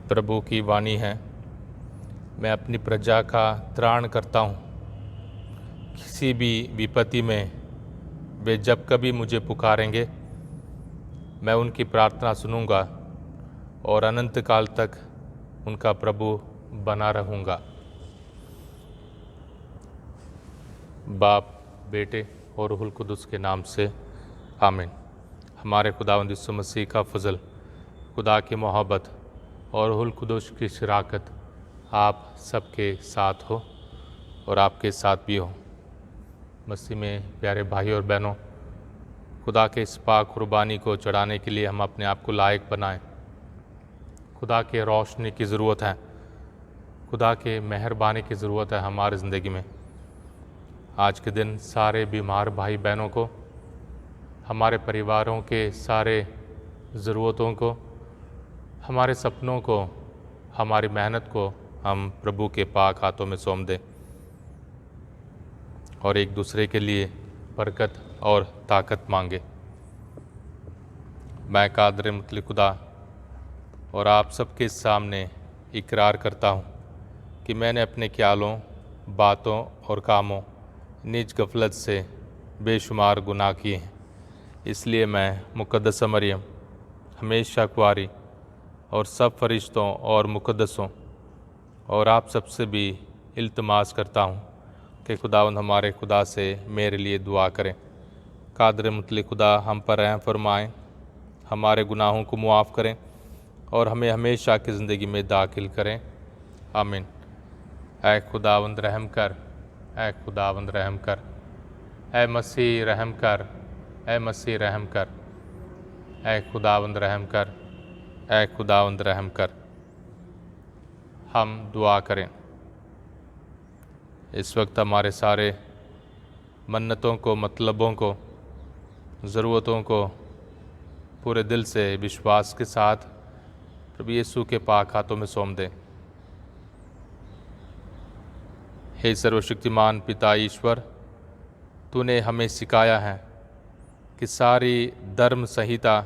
प्रभु की वाणी है, मैं अपनी प्रजा का त्राण करता हूँ। किसी भी विपत्ति में वे जब कभी मुझे पुकारेंगे, मैं उनकी प्रार्थना सुनूंगा और अनंत काल तक उनका प्रभु बना रहूँगा। बाप, बेटे और रूहुल कुदुस के नाम से आमीन। हमारे खुदावंद यीशु मसीह का फजल, खुदा की मोहब्बत और रूहुल कुदुस की शराकत आप सबके साथ हो और आपके साथ भी हो। मसीह में प्यारे भाई और बहनों, खुदा के इस पाक कुर्बानी को चढ़ाने के लिए हम अपने आप को लायक बनाएं। खुदा के रोशनी की ज़रूरत है, खुदा के मेहरबानी की ज़रूरत है हमारी ज़िंदगी में। आज के दिन सारे बीमार भाई बहनों को, हमारे परिवारों के सारे ज़रूरतों को, हमारे सपनों को, हमारी मेहनत को हम प्रभु के पाक हाथों में सौंप दें और एक दूसरे के लिए बरकत और ताकत मांगे। मैं कादर मुतलक खुदा और आप सबके सामने इकरार करता हूँ कि मैंने अपने ख्यालों, बातों और कामों, निज गफलत से बेशुमार गुनाह किए हैं। इसलिए मैं मुक़द्दस मरियम, हमेशा कुंवारी और सब फरिश्तों और मुक़द्दसों और आप सबसे भी इल्तमास करता हूँ कि खुदावंद हमारे खुदा से मेरे लिए दुआ करें। कादर मुतलक खुदा हम पर रहम फरमाएं, हमारे गुनाहों को मुआफ़ करें और हमें हमेशा की ज़िंदगी में दाखिल करें। आमीन। ऐ खुदावंद रहम कर, ऐ खुदावंद रहम कर, ऐ मसीह रहम कर, ऐ मसीह रहम कर, ऐ खुदावंद रहम कर, ऐ खुदावंद रहम कर। हम दुआ करें। इस वक्त हमारे सारे मन्नतों को, मतलबों को, ज़रूरतों को पूरे दिल से विश्वास के साथ प्रभु यीशु के पाक हाथों में सौंप दें। हे सर्वशक्तिमान पिता ईश्वर, तूने हमें सिखाया है कि सारी धर्म संहिता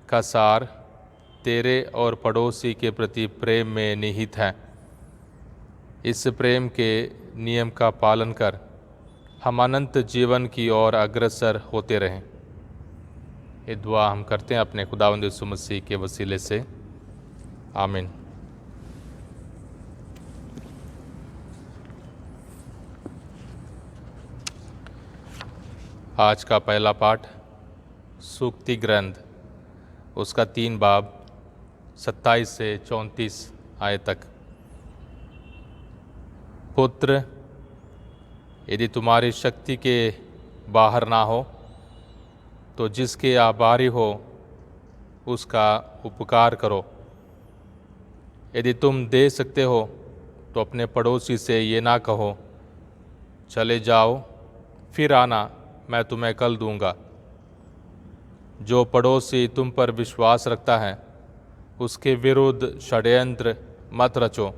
का सार तेरे और पड़ोसी के प्रति प्रेम में निहित है। इस प्रेम के नियम का पालन कर हम अनंत जीवन की ओर अग्रसर होते रहें। ये दुआ हम करते हैं अपने खुदावंद यीशु मसीह के वसीले से। आमीन। आज का पहला पाठ सूक्ति ग्रंथ, उसका 3 बाब 27 से 34 आयत तक। पुत्र, यदि तुम्हारी शक्ति के बाहर ना हो तो जिसके आभारी हो उसका उपकार करो। यदि तुम दे सकते हो तो अपने पड़ोसी से ये ना कहो, चले जाओ फिर आना, मैं तुम्हें कल दूंगा। जो पड़ोसी तुम पर विश्वास रखता है उसके विरुद्ध षड्यंत्र मत रचो।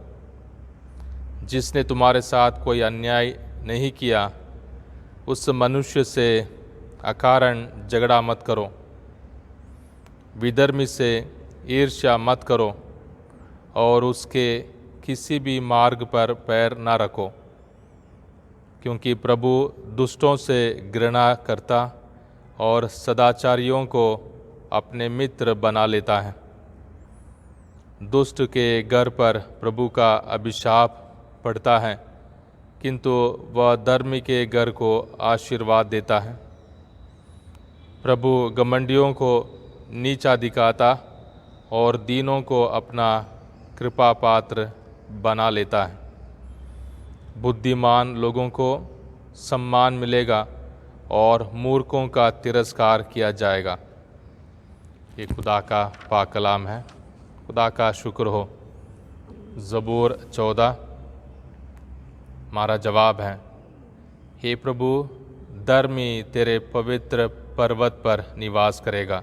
जिसने तुम्हारे साथ कोई अन्याय नहीं किया उस मनुष्य से अकारण झगड़ा मत करो। विधर्मी से ईर्ष्या मत करो और उसके किसी भी मार्ग पर पैर न रखो, क्योंकि प्रभु दुष्टों से घृणा करता और सदाचारियों को अपने मित्र बना लेता है। दुष्ट के घर पर प्रभु का अभिशाप पड़ता है, किंतु वह धर्मी के घर को आशीर्वाद देता है। प्रभु घमंडियों को नीचा दिखाता और दीनों को अपना कृपा पात्र बना लेता है। बुद्धिमान लोगों को सम्मान मिलेगा और मूर्खों का तिरस्कार किया जाएगा। ये खुदा का पाक कलाम है। खुदा का शुक्र हो। ज़बूर 14 हमारा जवाब है। हे प्रभु, धर्मी तेरे पवित्र पर्वत पर निवास करेगा।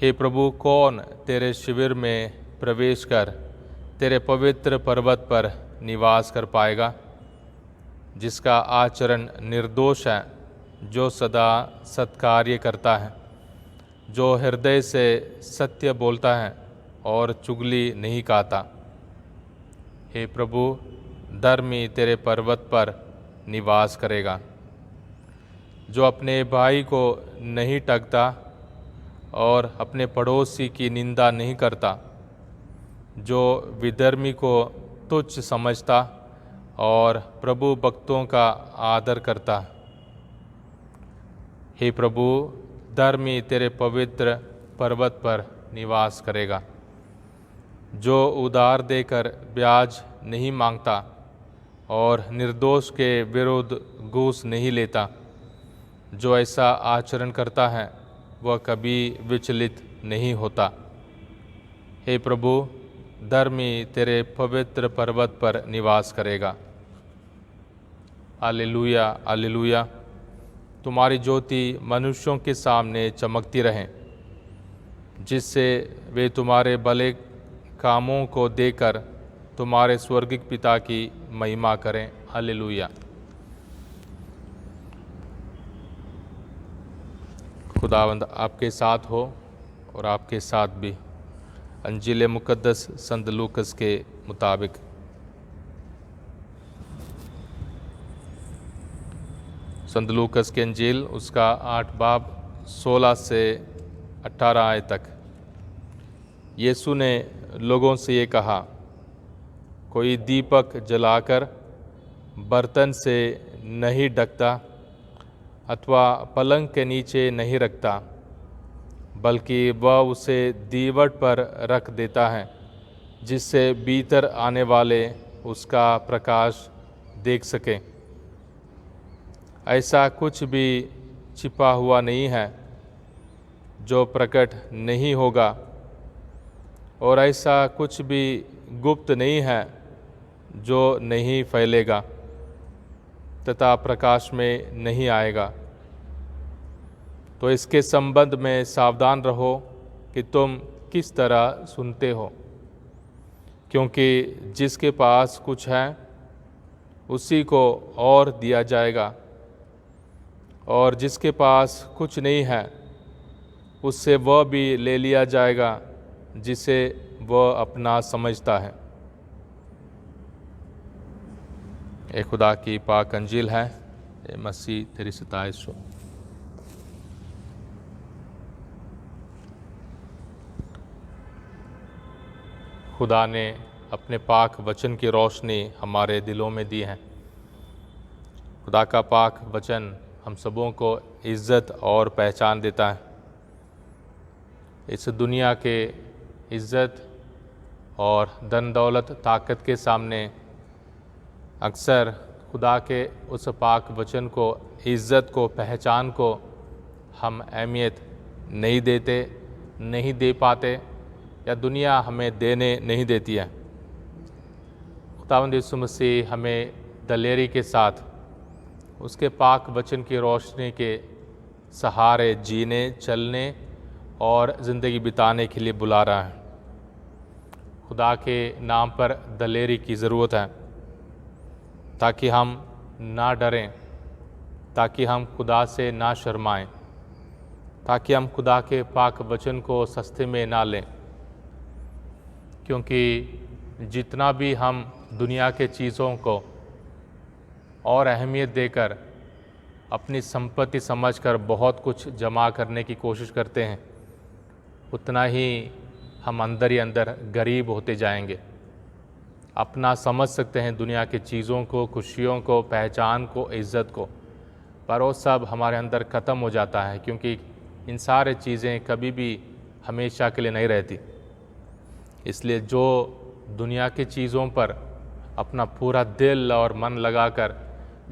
हे प्रभु, कौन तेरे शिविर में प्रवेश कर तेरे पवित्र पर्वत पर निवास कर पाएगा? जिसका आचरण निर्दोष है, जो सदा सत्कार्य करता है, जो हृदय से सत्य बोलता है, और चुगली नहीं कहता। हे प्रभु, धर्मी तेरे पर्वत पर निवास करेगा। जो अपने भाई को नहीं ठगता और अपने पड़ोसी की निंदा नहीं करता, जो विधर्मी को तुच्छ समझता और प्रभु भक्तों का आदर करता। हे प्रभु, धर्मी तेरे पवित्र पर्वत पर निवास करेगा। जो उधार देकर ब्याज नहीं मांगता और निर्दोष के विरुद्ध घूस नहीं लेता, जो ऐसा आचरण करता है वह कभी विचलित नहीं होता। हे प्रभु, धर्मी तेरे पवित्र पर्वत पर निवास करेगा। Hallelujah, hallelujah. तुम्हारी ज्योति मनुष्यों के सामने चमकती रहे, जिससे वे तुम्हारे भले कामों को देकर तुम्हारे स्वर्गिक पिता की महिमा करें। हालेलुया। खुदावंद आपके साथ हो और आपके साथ भी। अंजील मुकद्दस संत लूकस के मुताबिक। संत लूकस के अंजील उसका 8 बाब 16 से 18 आयत तक। यीशु ने लोगों से ये कहा, कोई दीपक जलाकर बर्तन से नहीं ढकता अथवा पलंग के नीचे नहीं रखता, बल्कि वह उसे दीवट पर रख देता है, जिससे भीतर आने वाले उसका प्रकाश देख सकें। ऐसा कुछ भी छिपा हुआ नहीं है जो प्रकट नहीं होगा, और ऐसा कुछ भी गुप्त नहीं है जो नहीं फैलेगा तथा प्रकाश में नहीं आएगा। तो इसके संबंध में सावधान रहो कि तुम किस तरह सुनते हो, क्योंकि जिसके पास कुछ है उसी को और दिया जाएगा, और जिसके पास कुछ नहीं है उससे वह भी ले लिया जाएगा जिसे वह अपना समझता है। ये खुदा की पाक अंजील है। ये मसीह तेरी सताइश हो। खुदा ने अपने पाक वचन की रोशनी हमारे दिलों में दी है। खुदा का पाक वचन हम सबों को इज़्ज़त और पहचान देता है। इस दुनिया के इज़्ज़त और धन दौलत ताकत के सामने अक्सर खुदा के उस पाक वचन को, इज़्ज़त को, पहचान को हम अहमियत नहीं देते, नहीं दे पाते, या दुनिया हमें देने नहीं देती है। खुदावंद यीशु मसीह हमें दलेरी के साथ उसके पाक वचन की रोशनी के सहारे जीने, चलने और ज़िंदगी बिताने के लिए बुला रहा है। खुदा के नाम पर दलेरी की ज़रूरत है, ताकि हम ना डरें, ताकि हम खुदा से ना शर्माएं, ताकि हम खुदा के पाक वचन को सस्ते में ना लें। क्योंकि जितना भी हम दुनिया के चीज़ों को और अहमियत देकर अपनी संपत्ति समझकर बहुत कुछ जमा करने की कोशिश करते हैं, उतना ही हम अंदर ही अंदर गरीब होते जाएंगे। अपना समझ सकते हैं दुनिया की चीज़ों को, खुशियों को, पहचान को, इज़्ज़त को, पर वो सब हमारे अंदर ख़त्म हो जाता है, क्योंकि इन सारे चीज़ें कभी भी हमेशा के लिए नहीं रहती। इसलिए जो दुनिया की चीज़ों पर अपना पूरा दिल और मन लगाकर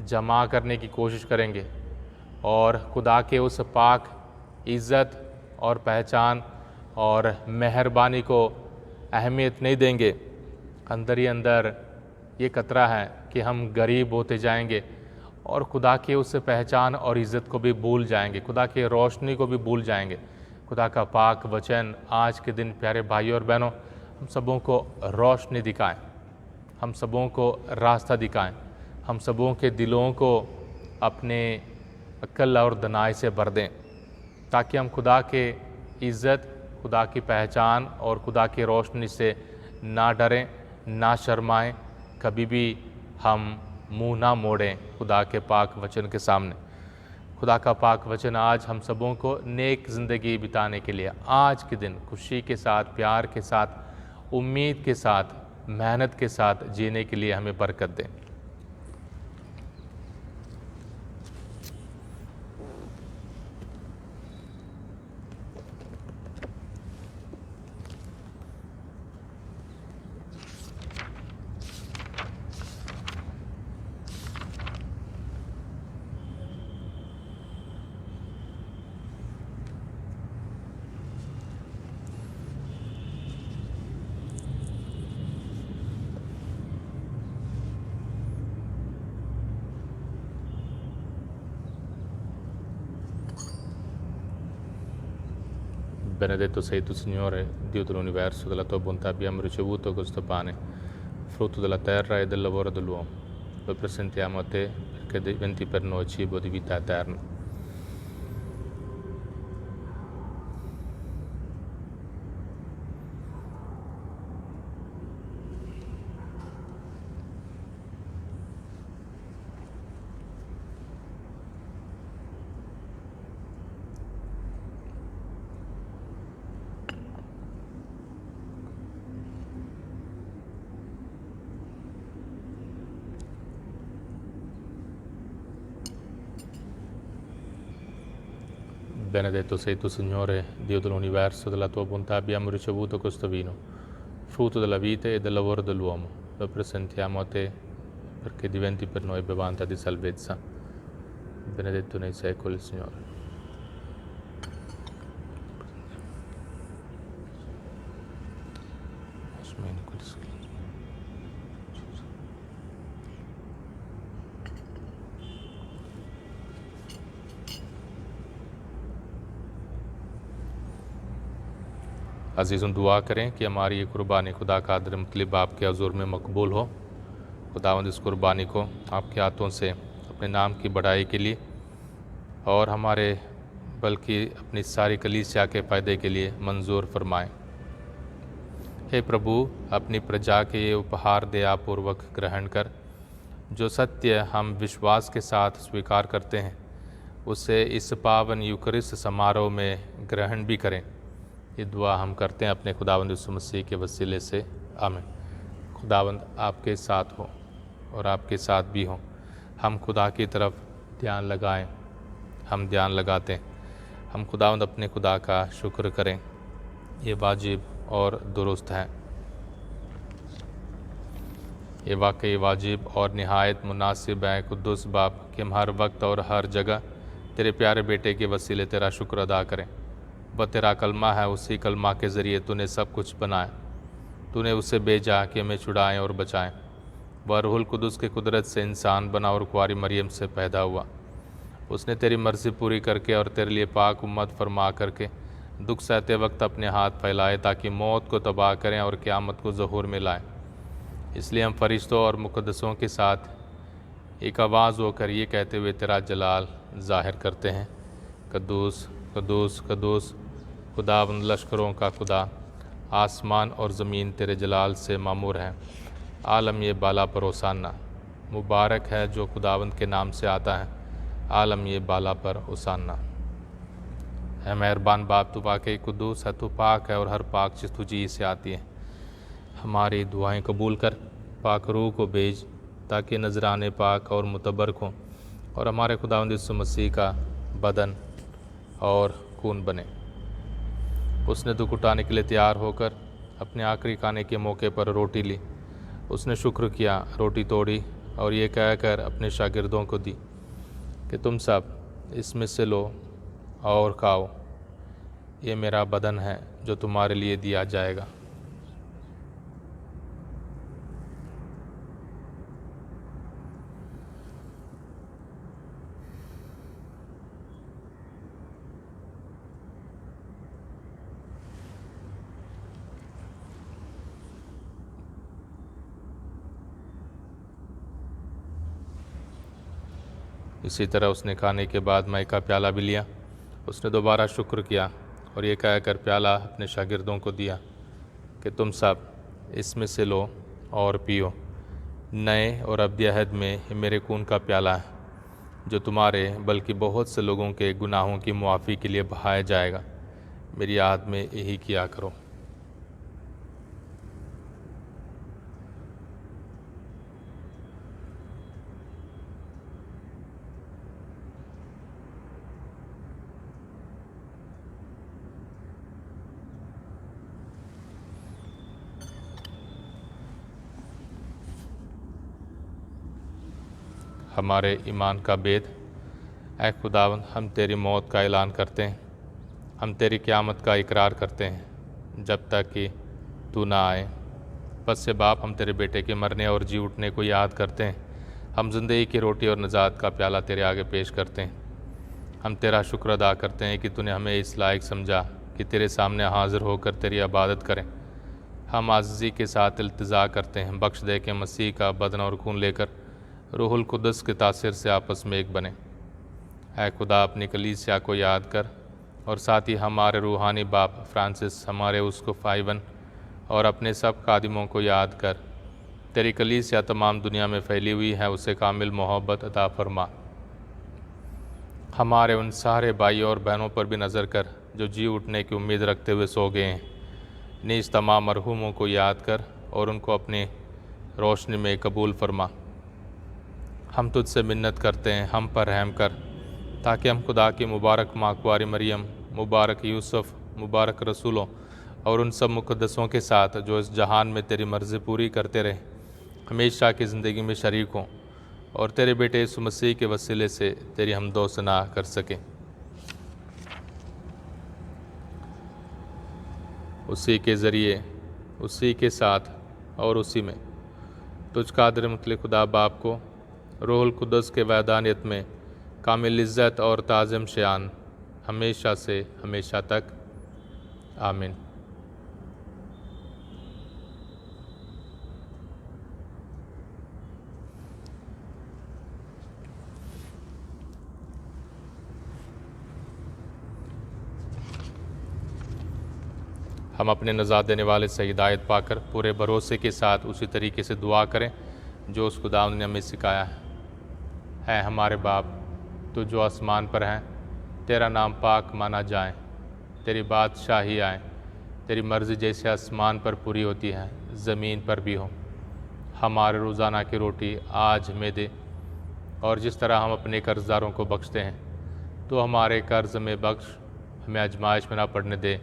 जमा करने की कोशिश करेंगे और खुदा के उस पाक इज़्ज़त और पहचान और मेहरबानी को अहमियत नहीं देंगे, अंदर ही अंदर ये खतरा है कि हम गरीब होते जाएंगे और खुदा की उस पहचान और इज़्ज़त को भी भूल जाएंगे, खुदा की रोशनी को भी भूल जाएंगे। खुदा का पाक वचन आज के दिन प्यारे भाइयों और बहनों हम सबों को रोशनी दिखाएं, हम सबों को रास्ता दिखाएं, हम सबों के दिलों को अपने अक्ल और दनाई से भर दें, ताकि हम खुदा के इज़्ज़त खुदा की पहचान और खुदा की रोशनी से ना डरें, ना शर्माएं, कभी भी हम मुंह ना मोड़ें खुदा के पाक वचन के सामने। खुदा का पाक वचन आज हम सबों को नेक ज़िंदगी बिताने के लिए, आज के दिन खुशी के साथ, प्यार के साथ, उम्मीद के साथ, मेहनत के साथ जीने के लिए हमें बरकत दें। Benedetto sei tu, Signore, Dio dell'universo, della tua bontà abbiamo ricevuto questo pane, frutto della terra e del lavoro dell'uomo. Lo presentiamo a te perché diventi per noi cibo di vita eterna. Benedetto sei tu, Signore, Dio dell'universo, della tua bontà abbiamo ricevuto questo vino, frutto della vite e del lavoro dell'uomo. Lo presentiamo a te perché diventi per noi bevanda di salvezza. Benedetto nei secoli il Signore. अज़ीज़ों, दुआ करें कि हमारी ये कुर्बानी खुदा का आदर मतलब आपके हज़ूर में मकबूल हो। खुदावंद इस कुर्बानी को आपके हाथों से अपने नाम की बढ़ाई के लिए और हमारे बल्कि अपनी सारी कलीसिया के फ़ायदे के लिए मंजूर फरमाएं। हे प्रभु, अपनी प्रजा के ये उपहार दयापूर्वक ग्रहण कर, जो सत्य हम विश्वास के साथ स्वीकार करते हैं, उसे इस पावन यूकरिस्ट समारोह में ग्रहण भी करें। ये दुआ हम करते हैं अपने खुदावंद यीशु मसीह के वसीले से, आमीन। खुदावंद आपके साथ हो और आपके साथ भी हो। हम खुदा की तरफ ध्यान लगाएं, हम ध्यान लगाते हैं। हम खुदावंद अपने खुदा का शुक्र करें, ये वाजिब और दुरुस्त है। ये वाकई वाजिब और निहायत मुनासिब है कुद्दूस बाप कि हम हर वक्त और हर जगह तेरे प्यारे बेटे के वसीले तेरा शुक्र अदा करें। वह तेरा कलमा है, उसी कलमा के ज़रिए तूने सब कुछ बनाया। तूने उसे भेजा कि हमें छुड़ाएं और बचाएं। वह रूहुल कुदुस के कुदरत से इंसान बना और कुंवारी मरियम से पैदा हुआ। उसने तेरी मर्ज़ी पूरी करके और तेरे लिए पाक उम्मत फरमा करके दुख सहते वक्त अपने हाथ फैलाए ताकि मौत को तबाह करें और क़यामत को ज़हूर में लाएं। इसलिए हम फरिश्तों और मुक़द्दसों के साथ एक आवाज़ होकर ये कहते हुए तेरा जलाल ज़ाहिर करते हैं, कद्दूस कद्दूस कद्दूस खुदावंद लश्करों का खुदा, आसमान और ज़मीन तेरे जलाल से मामूर हैं। आलम ये बाला पर होसाना, मुबारक है जो खुदावंद के नाम से आता है। आलम ये बाला पर होसाना। है मेहरबान बाप, तू वाकई कुद्दूस है, तू पाक है और हर पाक चीज़ तुझी से आती है। हमारी दुआएं कबूल कर, पाक रूह को भेज ताकि नजराने पाक और मुतबरक हों और हमारे खुदावंद यीशु मसीह का बदन और खून बने। उसने दुख उठाने के लिए तैयार होकर अपने आखिरी खाने के मौके पर रोटी ली। उसने शुक्र किया, रोटी तोड़ी और ये कहकर अपने शागिर्दों को दी कि तुम सब इसमें से लो और खाओ, ये मेरा बदन है जो तुम्हारे लिए दिया जाएगा। इसी तरह उसने खाने के बाद मई का प्याला भी लिया। उसने दोबारा शुक्र किया और ये कहकर प्याला अपने शागिर्दों को दिया कि तुम सब इसमें से लो और पियो। नए और अब्दी अहद में ये मेरे खून का प्याला है, जो तुम्हारे बल्कि बहुत से लोगों के गुनाहों की मुआफ़ी के लिए बहाया जाएगा। मेरी याद में यही किया करो। हमारे ईमान का भेद। ऐ खुदावंद, हम तेरी मौत का ऐलान करते हैं, हम तेरी क़यामत का इकरार करते हैं जब तक कि तू ना आए। बस से बाप, हम तेरे बेटे के मरने और जी उठने को याद करते हैं। हम ज़िंदगी की रोटी और निजात का प्याला तेरे आगे पेश करते हैं। हम तेरा शुक्र अदा करते हैं कि तूने हमें इस लायक समझा कि तेरे सामने हाज़िर होकर तेरी इबादत करें। हम आज़िज़ी के साथ इल्तिजा करते हैं, बख्श दे के मसीह का बदन और खून लेकर रूहुल कुद्दस के तासीर से आपस में एक बने। ऐ खुदा, अपनी कलीसिया को याद कर और साथ ही हमारे रूहानी बाप फ्रांसिस, हमारे उसकुफ़ आइवन और अपने सब खादिमों को याद कर। तेरी कलीसिया तमाम दुनिया में फैली हुई है, उसे कामिल मोहब्बत अता फरमा। हमारे उन सारे भाइयों और बहनों पर भी नज़र कर जो जी उठने की उम्मीद रखते हुए सो गए हैं। नीज़ तमाम मरहूमों को याद कर और उनको अपनी रोशनी में कबूल फरमा। हम तुझसे मिन्नत करते हैं, हम पर रहम कर, ताकि हम खुदा की मुबारक माँ कुंवारी मरियम, मुबारक यूसुफ, मुबारक रसूलों और उन सब मुक़द्दसों के साथ जो इस जहान में तेरी मर्ज़ी पूरी करते रहे, हमेशा की ज़िंदगी में शरीक हों और तेरे बेटे यीशु मसीह के वसीले से तेरी हमदो सना कर सकें। उसी के ज़रिए, उसी के साथ और उसी में तुझ कादिर मुतलक खुदा बाप को रूहुल कुद्दस के वहदानियत में कामिल इज़्ज़त और ताज़िम शान हमेशा से हमेशा तक। आमीन। हम अपने नज़ात देने वाले से हिदायत पाकर पूरे भरोसे के साथ उसी तरीके से दुआ करें जो उस खुदावंद ने हमें सिखाया है। हमारे बाप, तू जो आसमान पर है, तेरा नाम पाक माना जाए, तेरी बादशाही आए, तेरी मर्ज़ी जैसे आसमान पर पूरी होती है ज़मीन पर भी हो। हमारे रोज़ाना की रोटी आज हमें दे, और जिस तरह हम अपने कर्ज़दारों को बख्शते हैं, तो हमारे कर्ज़ में बख्श, हमें आजमाइश में ना पड़ने दे,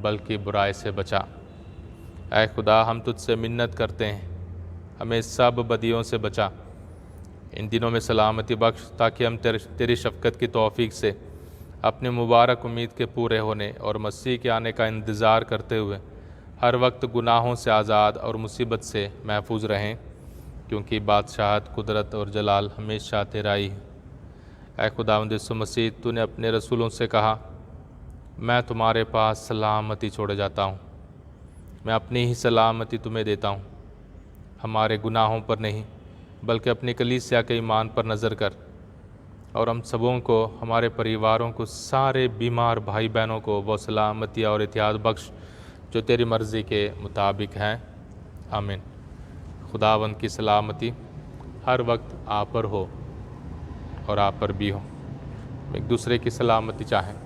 बल्कि बुराई से बचा। ऐ खुदा, हम तुझसे मिन्नत करते हैं, हमें सब बदियों से बचा। इन दिनों में सलामती बख्श, ताकि हम तेरी शफ़क़त की तौफ़ीक से अपने मुबारक उम्मीद के पूरे होने और मसीह के आने का इंतज़ार करते हुए हर वक्त गुनाहों से आज़ाद और मुसीबत से महफूज रहें, क्योंकि बादशाहत, कुदरत और जलाल हमेशा तेरा ही है। ऐ खुदावंद यीशु मसीह, तूने अपने रसूलों से कहा, मैं तुम्हारे पास सलामती छोड़े जाता हूँ, मैं अपनी ही सलामती तुम्हें देता हूँ। हमारे गुनाहों पर नहीं, बल्कि अपनी कलीसिया के ईमान पर नज़र कर, और हम सबों को, हमारे परिवारों को, सारे बीमार भाई बहनों को वो सलामती और एहतियात बख्श जो तेरी मर्ज़ी के मुताबिक हैं। आमीन। खुदावंद की सलामती हर वक्त आप पर हो और आप पर भी हो। एक दूसरे की सलामती चाहें।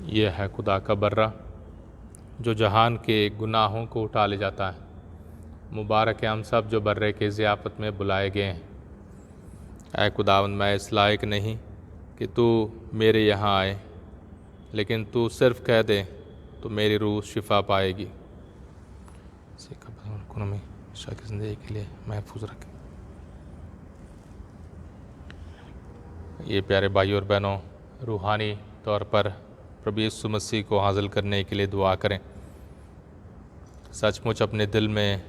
यह है खुदा का बर्रा जो जहान के गुनाहों को उठा ले जाता है। मुबारक है हम सब जो बर्रे के ज़ियाफ़त में बुलाए गए हैं। ऐ खुदावंद, मैं इस लायक नहीं कि तू मेरे यहाँ आए, लेकिन तू सिर्फ़ कह दे तो मेरी रूह शिफा पाएगी। में की ज़िंदगी के लिए महफूज रखें। ये प्यारे भाई और बहनों, रूहानी तौर पर प्रभु यीशु मसीह को हासिल करने के लिए दुआ करें। सचमुच अपने दिल में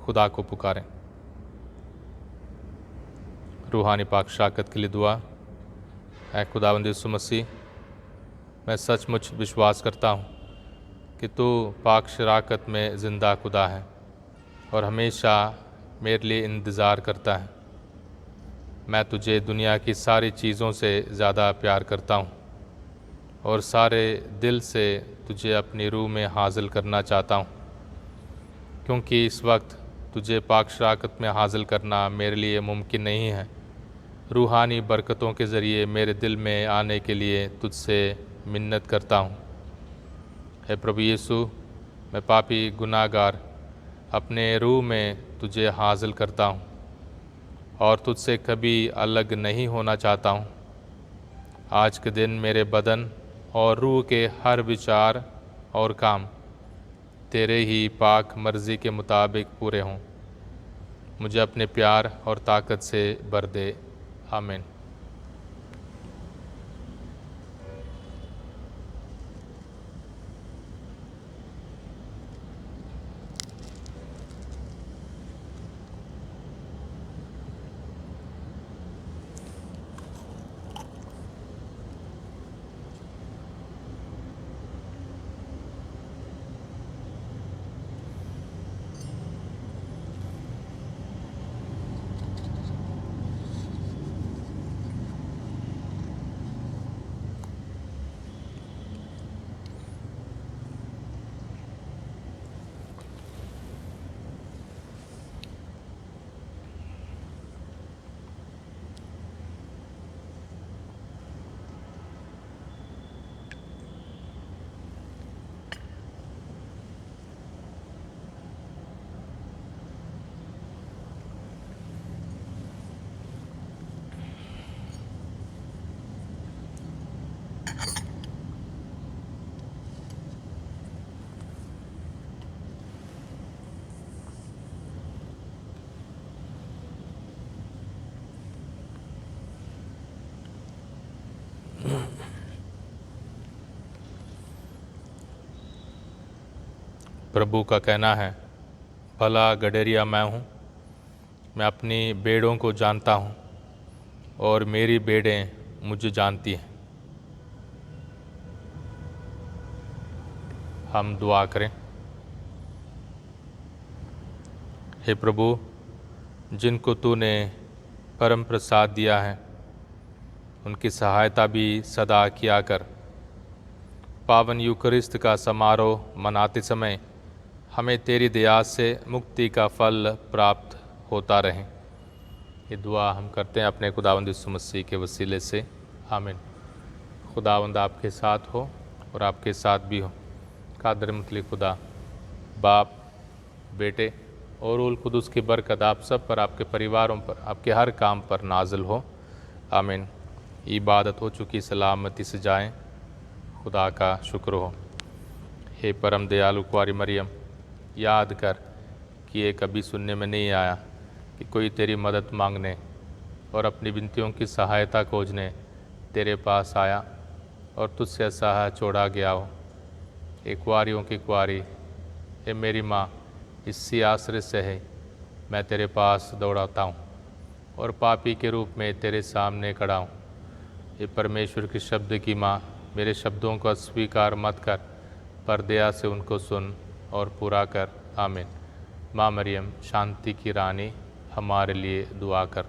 खुदा को पुकारें। रूहानी पाक शराकत के लिए दुआ। ऐ खुदावंद यीशु मसीह, मैं सचमुच विश्वास करता हूँ कि तू पाक शराकत में ज़िंदा खुदा है और हमेशा मेरे लिए इंतज़ार करता है। मैं तुझे दुनिया की सारी चीज़ों से ज़्यादा प्यार करता हूँ और सारे दिल से तुझे अपनी रूह में हासिल करना चाहता हूँ, क्योंकि इस वक्त तुझे पाक शराकत में हासिल करना मेरे लिए मुमकिन नहीं है। रूहानी बरकतों के ज़रिए मेरे दिल में आने के लिए तुझसे मिन्नत करता हूँ। हे प्रभु यीशु, मैं पापी गुनाहगार अपने रूह में तुझे हासिल करता हूँ और तुझसे कभी अलग नहीं होना चाहता हूँ। आज के दिन मेरे बदन और रूह के हर विचार और काम तेरे ही पाक मर्ज़ी के मुताबिक पूरे हों। मुझे अपने प्यार और ताकत से भर दे। आमीन। प्रभु का कहना है, भला गडेरिया मैं हूँ, मैं अपनी भेड़ों को जानता हूँ और मेरी भेड़ें मुझे जानती हैं। हम दुआ करें। हे प्रभु, जिनको तूने परम प्रसाद दिया है, उनकी सहायता भी सदा किया कर। पावन यूकरिस्त का समारोह मनाते समय हमें तेरी दया से मुक्ति का फल प्राप्त होता रहे। ये दुआ हम करते हैं अपने खुदावंद यीशु मसीह के वसीले से। आमीन। खुदावंद आपके साथ हो और आपके साथ भी हो। कादर मुतलक खुदा, बाप, बेटे और रूहुल कुदूस की बरकत आप सब पर, आपके परिवारों पर, आपके हर काम पर नाजिल हो। आमीन। इबादत हो चुकी सलामती से जाएं। खुदा का शुक्र हो। हे परम दयालु कुंवारी मरियम, याद कर कि ये कभी सुनने में नहीं आया कि कोई तेरी मदद मांगने और अपनी विनतियों की सहायता खोजने तेरे पास आया और तुझसे असहाय छोड़ा गया हो। हे कुंवारियों की कुंवारी, हे मेरी माँ, इसी आश्रय से है मैं तेरे पास दौड़ाता हूँ और पापी के रूप में तेरे सामने खड़ा हूँ। ये परमेश्वर के शब्द की माँ, मेरे शब्दों को अस्वीकार मत कर, पर दया से उनको सुन और पूरा कर। आमीन। माँ मरियम, शांति की रानी, हमारे लिए दुआ कर।